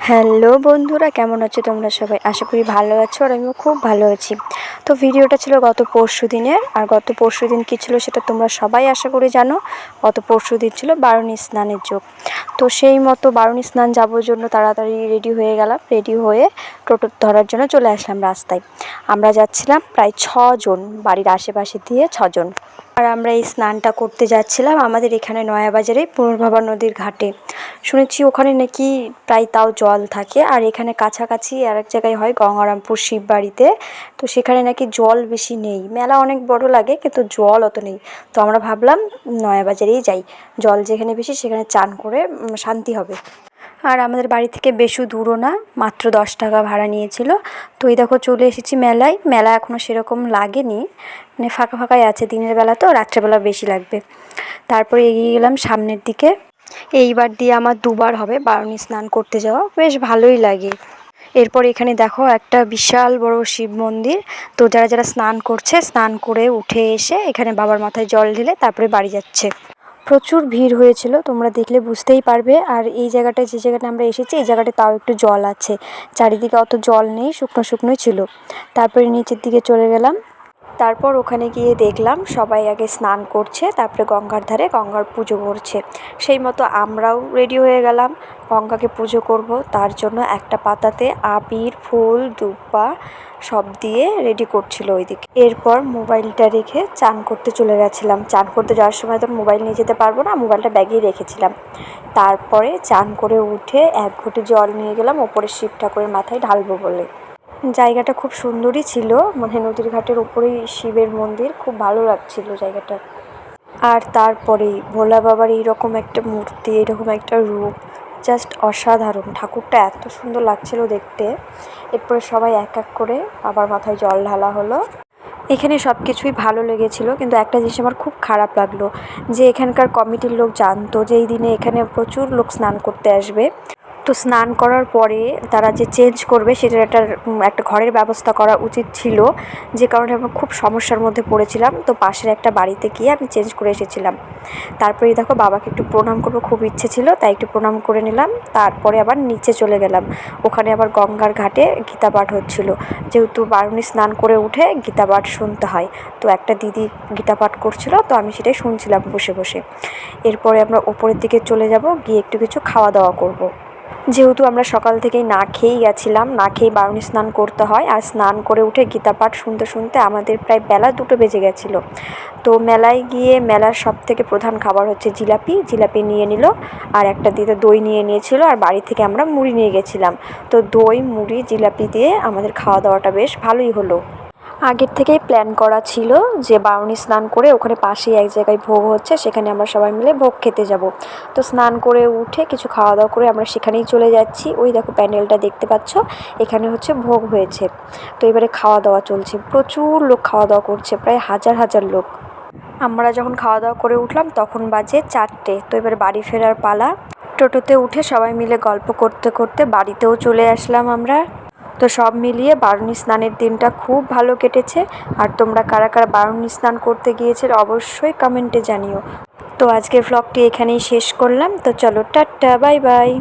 Hello বন্ধুরা, কেমন আছো তোমরা সবাই? আশা করি ভালো আছো, আর আমিও খুব ভালো আছি। তো ভিডিওটা ছিল গত পরশু দিনের, আর গত পরশু দিন কী ছিল সেটা তোমরা সবাই আশা করি জানো। গত পরশু দিন ছিল বারুণী স্নানের যোগ। তো সেই মতো বারুণী স্নান যাওয়ার জন্য তাড়াতাড়ি রেডি হয়ে গেলাম। রেডি হয়ে টোটো ধরার জন্য চলে আসলাম রাস্তায়। আমরা যাচ্ছিলাম প্রায় 6 জন, বাড়ির আশেপাশে দিয়ে 6 জন। আর আমরা এই স্নানটা করতে যাচ্ছিলাম আমাদের এখানে নয়াবাজারে পুনর্ভবা নদীর ঘাটে। শুনেছি ওখানে নাকি প্রায় তাও জল থাকে, আর এখানে কাছাকাছি আরেক জায়গায় হয় গঙ্গারামপুর শিববাড়িতে। তো সেখানে নাকি জল বেশি নেই, মেলা অনেক বড় লাগে কিন্তু জল অত নেই। তো আমরা ভাবলাম নয়াবাজারেই যাই, জল যেখানে বেশি সেখানে চান করে শান্তি হবে। আর আমাদের বাড়ি থেকে বেশি দূরও না, মাত্র 10 টাকা ভাড়া নিয়েছিল। তো এই দেখো চলে এসেছি মেলায়। মেলা এখনও সেরকম লাগেনি, মানে ফাঁকা ফাঁকাই আছে, দিনের বেলা তো, রাত্রেবেলা বেশি লাগবে। তারপরে এগিয়ে গেলাম সামনের দিকে। এইবার দিয়ে আমার 2বার হবে বারুণী স্নান করতে যাওয়া, বেশ ভালোই লাগে। এরপর এখানে দেখো একটা বিশাল বড় শিব মন্দির। তো যারা যারা স্নান করছে, স্নান করে উঠে এসে এখানে বাবার মাথায় জল ঢেলে তারপরে বাড়ি যাচ্ছে। প্রচুর ভিড় হয়েছিল, তোমরা দেখলে বুঝতেই পারবে। আর এই জায়গাটায়, যে জায়গাটা আমরা এসেছি, এই জায়গাটায় তাও একটু জল আছে, চারিদিকে অত জল নেই, শুকনো শুকনোই ছিল। তারপরে নিচের দিকে চলে গেলাম। তারপর ওখানে গিয়ে দেখলাম সবাই আগে স্নান করছে, তারপরে গঙ্গার ধারে গঙ্গার পুজো করছে। সেই মতো আমরাও রেডি হয়ে গেলাম, গঙ্গাকে পুজো করব। তার জন্য একটা পাতাতে আবির, ফুল, দুব্বা সব দিয়ে রেডি করছিল ওইদিকে। এরপর মোবাইলটা রেখে চান করতে চলে গেছিলাম। চান করতে যাওয়ার সময় তো মোবাইল নিয়ে যেতে পারবো না, মোবাইলটা ব্যাগেই রেখেছিলাম। তারপরে চান করে উঠে 1 ঘটি জল নিয়ে গেলাম ওপরে শিব ঠাকুরের মাথায় ঢালবো বলে। জায়গাটা খুব সুন্দরই ছিল, মানে নদীর ঘাটের উপরেই শিবের মন্দির, খুব ভালো লাগছিল জায়গাটা। আর তারপরেই ভোলা বাবার এইরকম একটা মূর্তি, এরকম একটা রূপ, জাস্ট অসাধারণ। ঠাকুরটা এত সুন্দর লাগছিল দেখতে। এরপরে সবাই এক এক করে বাবার মাথায় জল ঢালা হলো। এখানে সব কিছুই ভালো লেগেছিল, কিন্তু একটা জিনিস আমার খুব খারাপ লাগলো, যে এখানকার কমিটির লোক জানতো যে এই দিনে এখানে প্রচুর লোক স্নান করতে আসবে। তো স্নান করার পরে তারা যে চেঞ্জ করবে সেটার একটা ঘরের ব্যবস্থা করা উচিত ছিল, যে কারণে আমরা খুব সমস্যার মধ্যে পড়েছিলাম। তো পাশের একটা বাড়িতে গিয়ে আমি চেঞ্জ করে এসেছিলাম। তারপরে দেখো বাবাকে একটু প্রণাম করবো, খুব ইচ্ছে ছিল, তাই একটু প্রণাম করে নিলাম। তারপরে আবার নিচে চলে গেলাম। ওখানে আবার গঙ্গার ঘাটে গীতা পাঠ হচ্ছিল, যেহেতু বারুণী স্নান করে উঠে গীতা পাঠ শুনতে হয়। তো একটা দিদি গীতা পাঠ করছিল, তো আমি সেটাই শুনছিলাম বসে বসে। এরপরে আমরা ওপরের দিকে চলে যাব, গিয়ে একটু কিছু খাওয়া দাওয়া করব। যেহেতু আমরা সকাল থেকেই না খেয়েই গেছিলাম, না খেয়েই বারুণী স্নান করতে হয়, আর স্নান করে উঠে গীতা পাঠ শুনতে শুনতে আমাদের প্রায় বেলা 2টো বেজে গেছিলো। তো মেলায় গিয়ে মেলার সবথেকে প্রধান খাবার হচ্ছে জিলাপি। জিলাপি নিয়ে নিল, আর একটা দিদা দই নিয়ে নিয়েছিল, আর বাড়ি থেকে আমরা মুড়ি নিয়ে গেছিলাম। তো দই, মুড়ি, জিলাপি দিয়ে আমাদের খাওয়া দাওয়াটা বেশ ভালোই হলো। আগের থেকেই প্ল্যান করা ছিল যে বারুণী স্নান করে ওখানে পাশেই এক জায়গায় ভোগ হচ্ছে, সেখানে আমরা সবাই মিলে ভোগ খেতে যাব। তো স্নান করে উঠে কিছু খাওয়া দাওয়া করে আমরা সেখানেই চলে যাচ্ছি। ওই দেখো প্যান্ডেলটা দেখতে পাচ্ছ, এখানে হচ্ছে ভোগ হয়েছে। তো এবারে খাওয়া দাওয়া চলছে, প্রচুর লোক খাওয়া দাওয়া করছে, প্রায় হাজার হাজার লোক। আমরা যখন খাওয়া দাওয়া করে উঠলাম তখন বাজে 4টে। তো এবারে বাড়ি ফেরার পালা। টোটোতে উঠে সবাই মিলে গল্প করতে করতে বাড়িতেও চলে আসলাম আমরা। তো সব মিলিয়ে বারুণী স্নানের দিনটা খুব ভালো কেটেছে। আর তোমরা কারা কারা বারুণী স্নান করতে গিয়েছিলে অবশ্যই কমেন্টে জানিও। তো আজকের ভ্লগটি এখানেই শেষ করলাম। তো চলো, টাটা, বাই বাই।